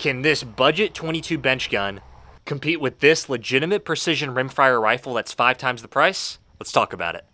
Can this budget 22 bench gun compete with this legitimate precision rimfire rifle that's 5 times the price? Let's talk about it.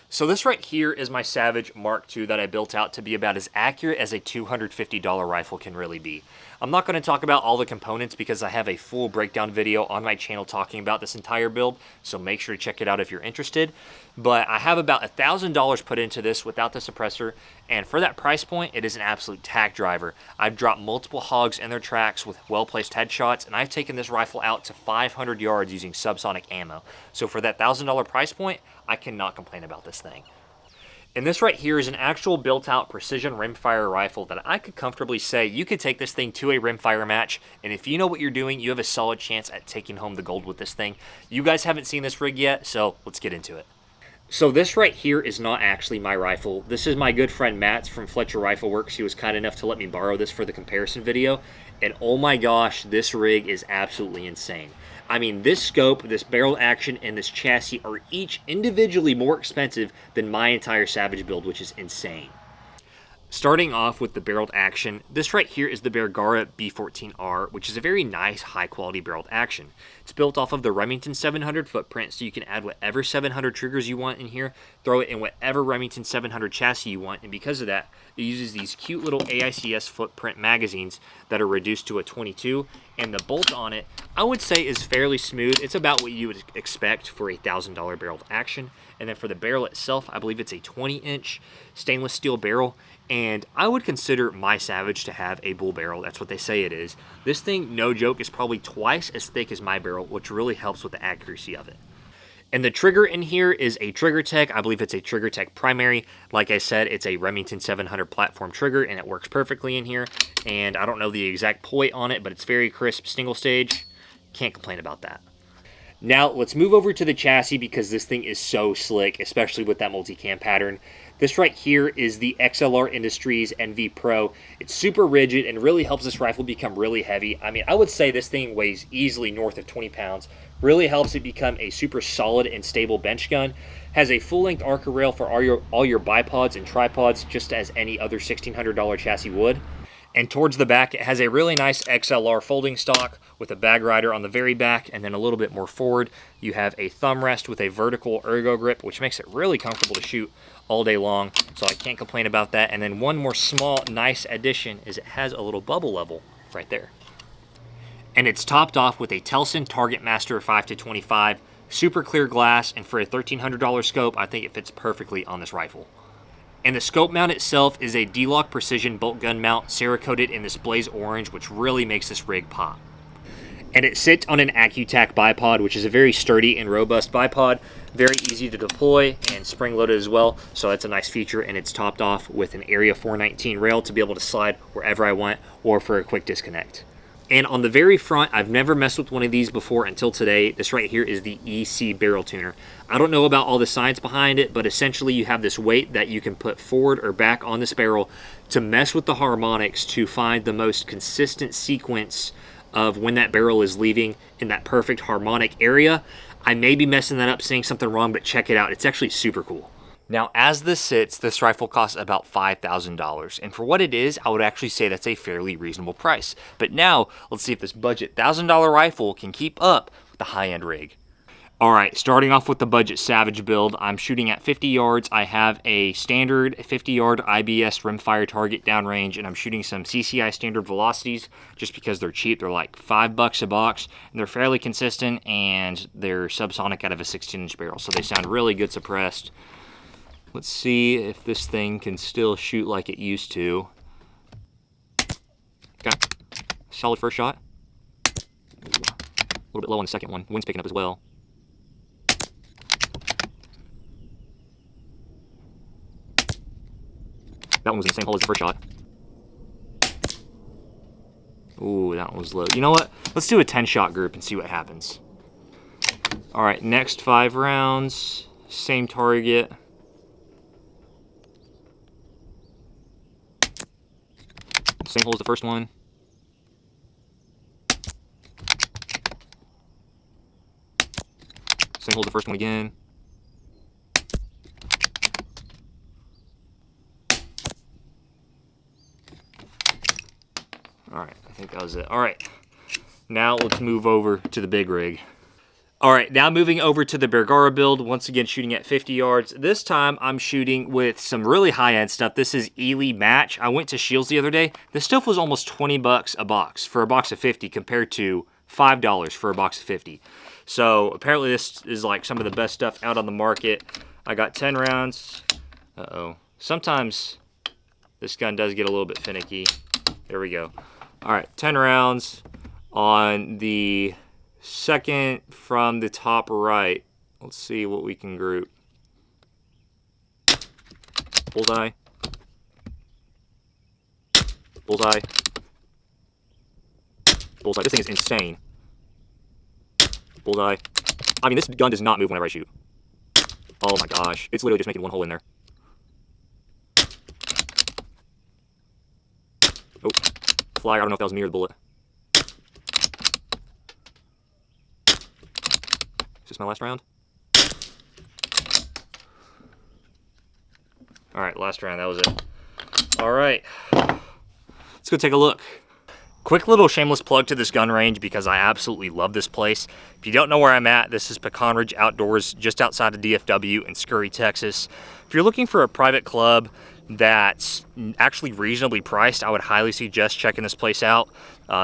So this right here is my Savage Mark II that I built out to be about as accurate as a $250 rifle can really be. I'm not going to talk about all the components because I have a full breakdown video on my channel talking about this entire build, so make sure to check it out if you're interested. But I have about $1,000 put into this without the suppressor, and for that price point, it is an absolute tack driver. I've dropped multiple hogs in their tracks with well-placed headshots, and I've taken this rifle out to 500 yards using subsonic ammo. So for that $1,000 price point, I cannot complain about this thing. And this right here is an actual built-out precision rimfire rifle that I could comfortably say you could take this thing to a rimfire match, and if you know what you're doing, you have a solid chance at taking home the gold with this thing. You guys haven't seen this rig yet, so let's get into it. So this right here is not actually my rifle. This is my good friend Matt's from Fletcher Rifle Works. He was kind enough to let me borrow this for the comparison video, and oh my gosh, this rig is absolutely insane. I mean, this scope, this barrel action, and this chassis are each individually more expensive than my entire Savage build, which is insane. Starting off with the barreled action, this right here is the Bergara B14R, which is a very nice, high-quality barreled action. It's built off of the Remington 700 footprint, so you can add whatever 700 triggers you want in here, throw it in whatever Remington 700 chassis you want, and because of that, it uses these cute little AICS footprint magazines that are reduced to a 22, and the bolt on it, I would say, is fairly smooth. It's about what you would expect for a $1,000 barreled action. And then for the barrel itself, I believe it's a 20-inch stainless steel barrel, and I would consider my Savage to have a bull barrel. That's what they say it is. This thing, no joke, is probably twice as thick as my barrel, which really helps with the accuracy of it. And the trigger in here is a Trigger Tech. I believe it's a Trigger Tech primary. Like I said, it's a Remington 700 platform trigger, and it works perfectly in here. And I don't know the exact point on it, but it's very crisp single stage. Can't complain about that. Now, let's move over to the chassis because this thing is so slick, especially with that multicam pattern. This right here is the XLR Industries NV Pro. It's super rigid and really helps this rifle become really heavy. I mean, I would say this thing weighs easily north of 20 pounds. Really helps it become a super solid and stable bench gun. Has a full-length Arca rail for all your bipods and tripods, just as any other $1,600 chassis would. And towards the back, it has a really nice XLR folding stock with a bag rider on the very back, and then a little bit more forward, you have a thumb rest with a vertical ergo grip, which makes it really comfortable to shoot all day long, so I can't complain about that. And then one more small, nice addition is it has a little bubble level right there. And it's topped off with a Telson Target Master 5-25, super clear glass, and for a $1,300 scope, I think it fits perfectly on this rifle. And the scope mount itself is a DLOC precision bolt gun mount, Cerakoted in this blaze orange, which really makes this rig pop. And it sits on an AccuTac bipod, which is a very sturdy and robust bipod, very easy to deploy and spring-loaded as well, so that's a nice feature. And it's topped off with an Area 419 rail to be able to slide wherever I want or for a quick disconnect. And on the very front, I've never messed with one of these before until today. This right here is the EC barrel tuner. I don't know about all the science behind it, but essentially you have this weight that you can put forward or back on this barrel to mess with the harmonics to find the most consistent sequence of when that barrel is leaving in that perfect harmonic area. I may be messing that up, saying something wrong, but check it out. It's actually super cool. Now, as this sits, this rifle costs about $5,000, and for what it is, I would actually say that's a fairly reasonable price. But now, let's see if this budget $1,000 rifle can keep up with the high-end rig. Alright, starting off with the budget Savage build, I'm shooting at 50 yards. I have a standard 50-yard IBS rimfire target downrange, and I'm shooting some CCI Standard Velocities just because they're cheap. They're like $5 a box, and they're fairly consistent, and they're subsonic out of a 16-inch barrel, so they sound really good suppressed. Let's see if this thing can still shoot like it used to. Okay, solid first shot. A little bit low on the second one. Wind's picking up as well. That one was in the same hole as the first shot. Ooh, that one was low. You know what? Let's do a 10-shot group and see what happens. Alright, next 5 rounds. Same target. Same hole as the first one. Same hole as the first one again. Alright, I think That was it. All right. Now let's move over to the big rig. All right, now moving over to the Bergara build, once again shooting at 50 yards. This time I'm shooting with some really high-end stuff. This is ELEY Match. I went to Shields the other day. This stuff was almost 20 bucks a box for a box of 50 compared to $5 for a box of 50. So apparently this is like some of the best stuff out on the market. I got 10 rounds. Uh-oh. Sometimes this gun does get a little bit finicky. There we go. All right, 10 rounds on the second from the top right. Let's see what we can group. Bullseye. Bullseye. Bullseye. This thing is insane. Bullseye. I mean, this gun does not move whenever I shoot. Oh my gosh. It's literally just making one hole in there. Oh. Flyer. I don't know if that was me or the bullet. Is this my last round? All right, last round, that was it. All right, let's go take a look. Quick little shameless plug to this gun range because I absolutely love this place. If you don't know where I'm at, this is Pecan Ridge Outdoors, just outside of DFW in Scurry, Texas. If you're looking for a private club that's actually reasonably priced, I would highly suggest checking this place out.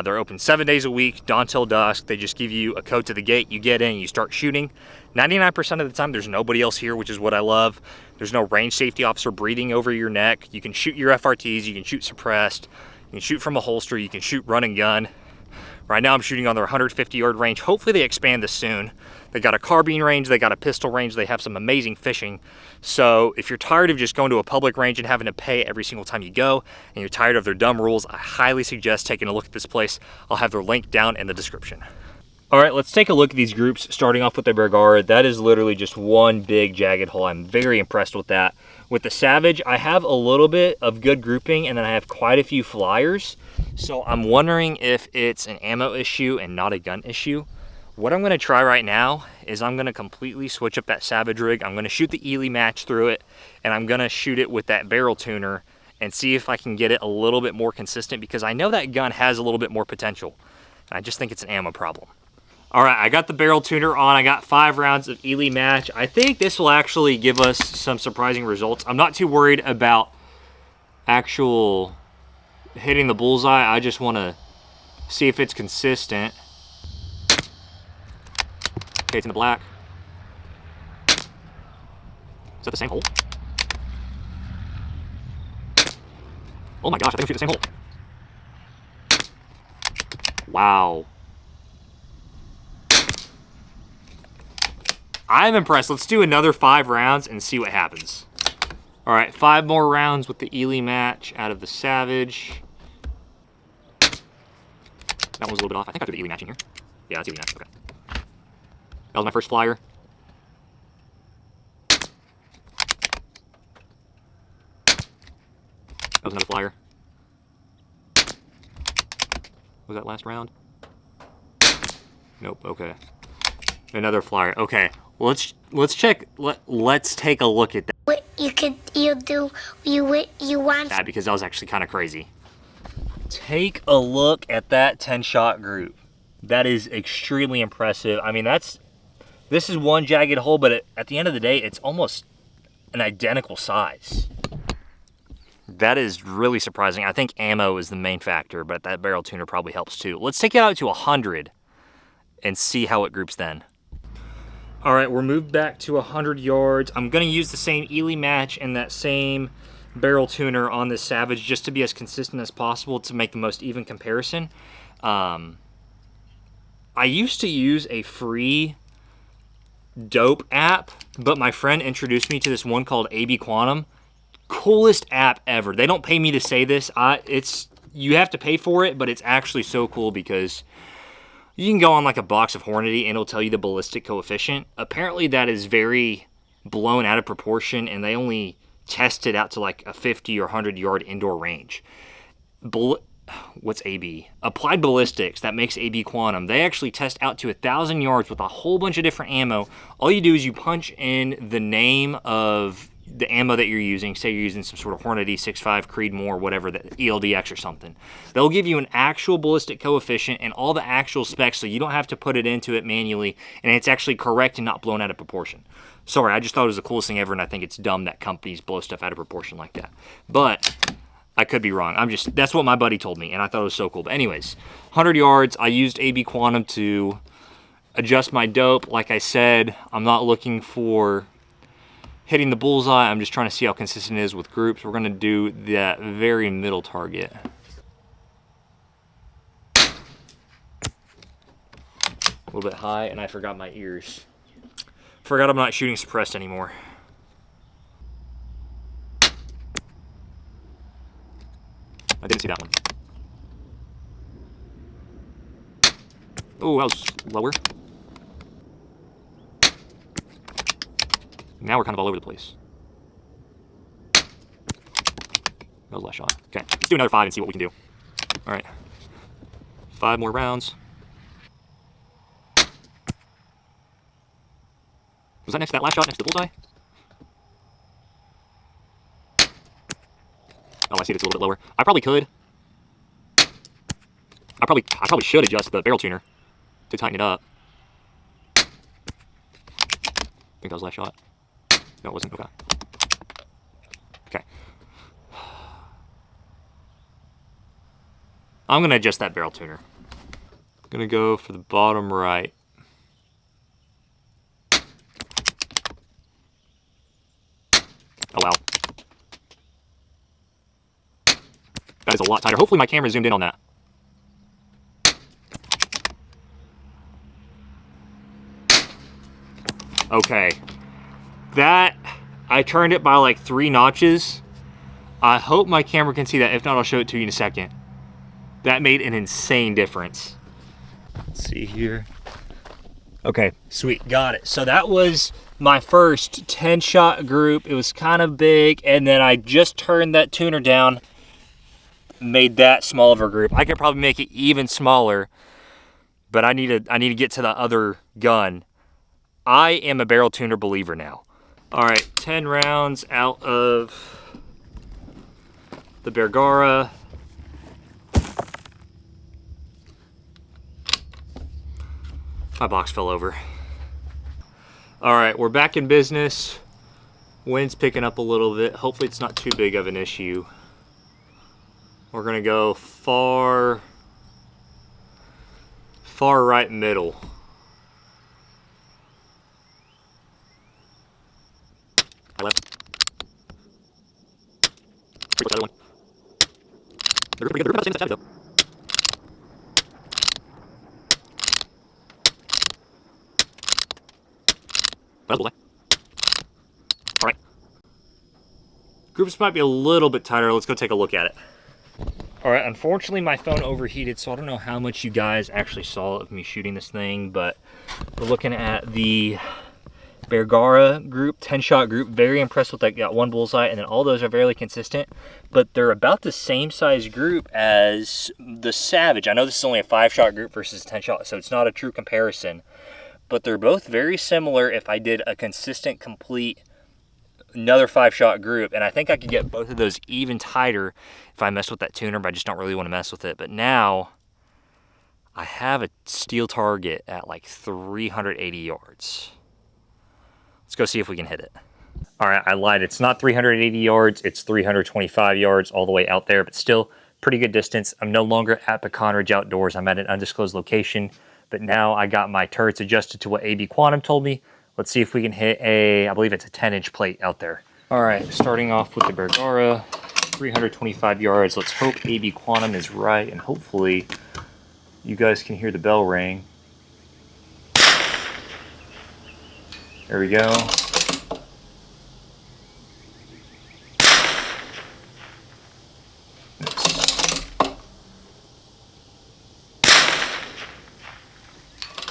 They're open 7 days a week, dawn till dusk. They just give you a code to the gate, you get in, you start shooting. 99% of the time, there's nobody else here, which is what I love. There's no range safety officer breathing over your neck. You can shoot your FRTs, you can shoot suppressed, you can shoot from a holster, you can shoot run and gun. Right now I'm shooting on their 150-yard range. Hopefully they expand this soon. They got a carbine range, they got a pistol range, they have some amazing fishing. So if you're tired of just going to a public range and having to pay every single time you go, and you're tired of their dumb rules, I highly suggest taking a look at this place. I'll have their link down in the description. All right, let's take a look at these groups, starting off with the Bergara. That is literally just one big jagged hole. I'm very impressed with that. With the Savage, I have a little bit of good grouping, and then I have quite a few flyers. So I'm wondering if it's an ammo issue and not a gun issue. What I'm gonna try right now is I'm gonna completely switch up that Savage rig. I'm gonna shoot the ELEY Match through it, and I'm gonna shoot it with that barrel tuner and see if I can get it a little bit more consistent, because I know that gun has a little bit more potential. And I just think it's an ammo problem. All right, I got the barrel tuner on. I got 5 rounds of ELEY Match. I think this will actually give us some surprising results. I'm not too worried about actual hitting the bullseye. I just want to see if it's consistent. Okay, it's in the black. Is that the same hole? Oh my gosh, I think I'm shooting the same hole. Wow. I'm impressed. Let's do another 5 rounds and see what happens. All right, 5 more rounds with the ELEY Match out of the Savage. That one was a little bit off. I think I threw the ELEY Match in here. Yeah, that's ELEY Match. Okay. That was my first flyer. That was another flyer. Was that last round? Nope. Okay. Another flyer. Okay. Let's check. Let's take a look at that. What you want that, because that was actually kind of crazy. Take a look at that 10-shot group. That is extremely impressive. I mean, this is one jagged hole, but at the end of the day, it's almost an identical size. That is really surprising. I think ammo is the main factor, but that barrel tuner probably helps too. Let's take it out to 100 and see how it groups then. All right, we're moved back to 100 yards. I'm gonna use the same ELEY Match and that same barrel tuner on this Savage just to be as consistent as possible to make the most even comparison. I used to use a free dope app, but my friend introduced me to this one called AB Quantum. Coolest app ever. They don't pay me to say this. You have to pay for it, but it's actually so cool because you can go on like a box of Hornady and it'll tell you the ballistic coefficient. Apparently that is very blown out of proportion, and they only test it out to like a 50 or 100 yard indoor range. What's AB? Applied Ballistics, that makes AB Quantum. They actually test out to 1,000 yards with a whole bunch of different ammo. All you do is you punch in the name of the ammo that you're using, say you're using some sort of Hornet E65, Creedmoor, whatever, the ELDX or something. They'll give you an actual ballistic coefficient and all the actual specs, so you don't have to put it into it manually, and it's actually correct and not blown out of proportion. Sorry, I just thought it was the coolest thing ever, and I think it's dumb that companies blow stuff out of proportion like that. But I could be wrong. That's what my buddy told me, and I thought it was so cool. But anyways, 100 yards, I used AB Quantum to adjust my dope. Like I said, I'm not looking for hitting the bullseye. I'm just trying to see how consistent it is with groups. We're gonna do that very middle target. A little bit high, and I forgot my ears. Forgot I'm not shooting suppressed anymore. I didn't see that one. Oh, that was lower. Now we're kind of all over the place. That was the last shot. Okay, let's do another 5 and see what we can do. All right, 5 more rounds. Was that next to that last shot next to the bullseye? Oh, I see it's a little bit lower. I probably could. I probably should adjust the barrel tuner to tighten it up. I think that was the last shot. No, it wasn't. Okay. Okay. I'm going to adjust that barrel tuner. I'm going to go for the bottom right. Oh, wow. That is a lot tighter. Hopefully my camera zoomed in on that. Okay. That, I turned it by like 3 notches. I hope my camera can see that. If not, I'll show it to you in a second. That made an insane difference. Let's see here. Okay, sweet, got it. So that was my first 10-shot group. It was kind of big, and then I just turned that tuner down, made that small of a group. I could probably make it even smaller, but I need to get to the other gun. I am a barrel tuner believer now. All right, 10 rounds out of the Bergara. My box fell over. All right, we're back in business. Wind's picking up a little bit. Hopefully it's not too big of an issue. We're gonna go far right middle. I left. Pretty close to the other one. They're pretty good. They're about the same as though. All right. Groups might be a little bit tighter. Let's go take a look at it. All right, unfortunately my phone overheated, so I don't know how much you guys actually saw of me shooting this thing, but we're looking at the Bergara group, 10-shot group. Very impressed with that. Got 1 bullseye, and then all those are fairly consistent, but they're about the same size group as the Savage. I know this is only a 5-shot group versus a 10-shot, so it's not a true comparison, but they're both very similar if I did a consistent, complete, another 5-shot group, and I think I could get both of those even tighter if I mess with that tuner, but I just don't really want to mess with it. But now I have a steel target at like 380 yards. Let's go see if we can hit it. All right, I lied. It's not 380 yards. It's 325 yards all the way out there, but still pretty good distance. I'm no longer at Pecan Ridge Outdoors. I'm at an undisclosed location, but now I got my turrets adjusted to what AB Quantum told me. Let's see if we can hit I believe it's a 10-inch plate out there. All right, starting off with the Bergara, 325 yards. Let's hope AB Quantum is right, and hopefully you guys can hear the bell ring. There we go.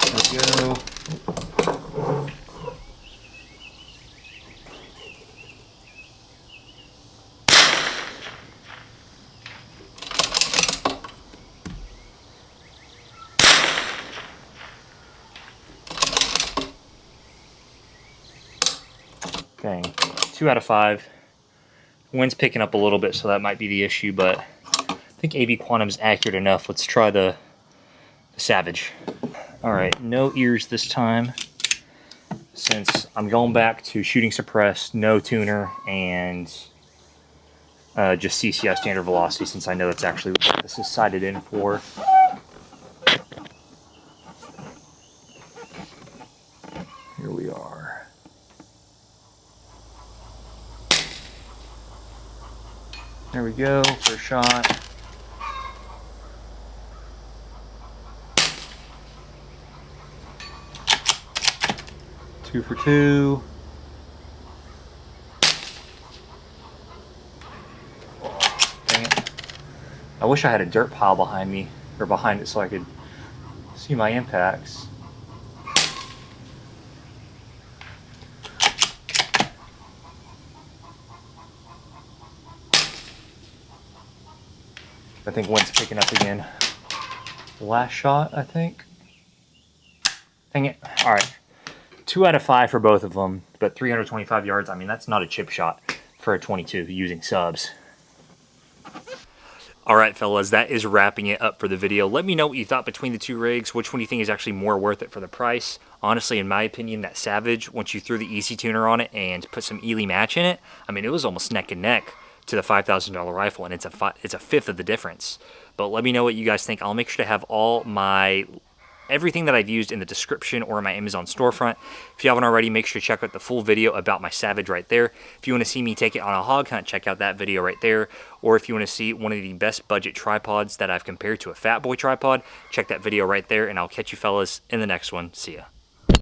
There we go. Dang, 2 out of 5. Wind's picking up a little bit, so that might be the issue, but I think AV Quantum's accurate enough. Let's try the Savage. Alright, no ears this time, since I'm going back to shooting suppressed, no tuner, and just CCI Standard Velocity, since I know that's actually what this is sighted in for. Here we are. There we go, first shot. Two for two. Oh, dang it. I wish I had a dirt pile behind me, or behind it, so I could see my impacts. I think wind's picking up again. The last shot, I think. Dang it. Alright. 2 out of 5 for both of them, but 325 yards. I mean, that's not a chip shot for a 22 using subs. Alright, fellas, that is wrapping it up for the video. Let me know what you thought between the two rigs, which one you think is actually more worth it for the price. Honestly, in my opinion, that Savage, once you threw the easy tuner on it and put some ELEY Match in it, I mean, it was almost neck and neck to the $5,000 rifle, and it's a fifth of the difference. But let me know what you guys think. I'll make sure to have all my everything that I've used in the description or my Amazon storefront. If you haven't already, make sure to check out the full video about my Savage right there. If you want to see me take it on a hog hunt, check out that video right there. Or if you want to see one of the best budget tripods that I've compared to a Fat Boy tripod, check that video right there, and I'll catch you fellas in the next one. See ya.